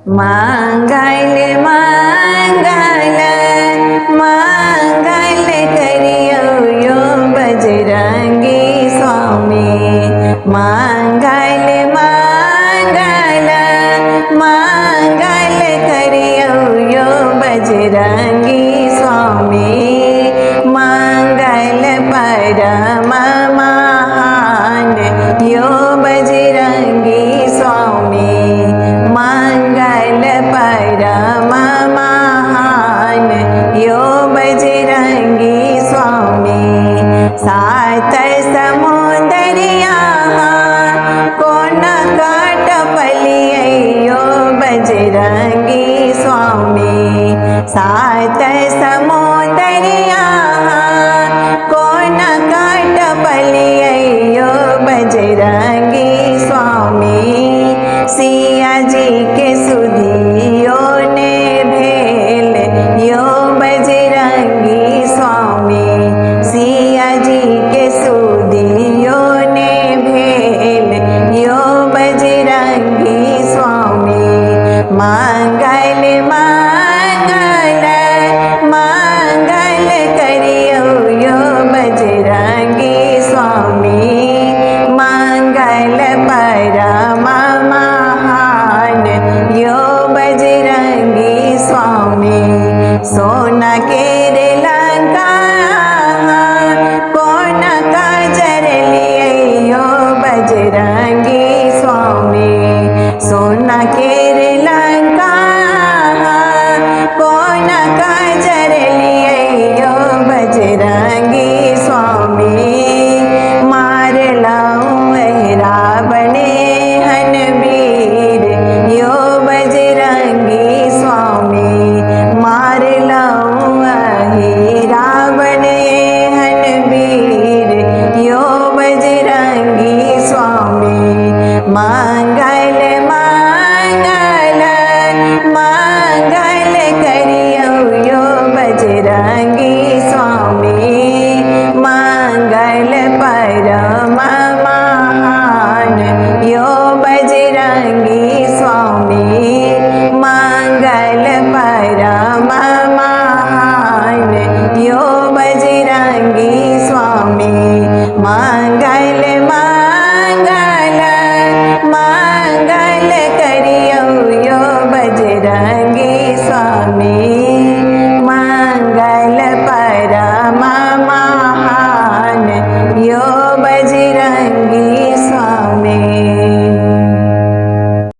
मंगल मंगल मंगल करियो यो बजरंगी स्वामी। मंगल मंगल मंगल करियो यो बजरंगी स्वामी। मंगल परम महान यो बजरंगी स्वामी। मंगल परम महान यो बजरंगी स्वामी। सात समुदरिया कोन काट पलिए यो बजरंगी स्वामी। सात समुदरिया कोन काट पलिए यो बजरंगी स्वामी। सिया जी के सुधियो ने भेल यो बजरंगी स्वामी। सिया जी के सुधियो ने भेल यो बजरंगी स्वामी।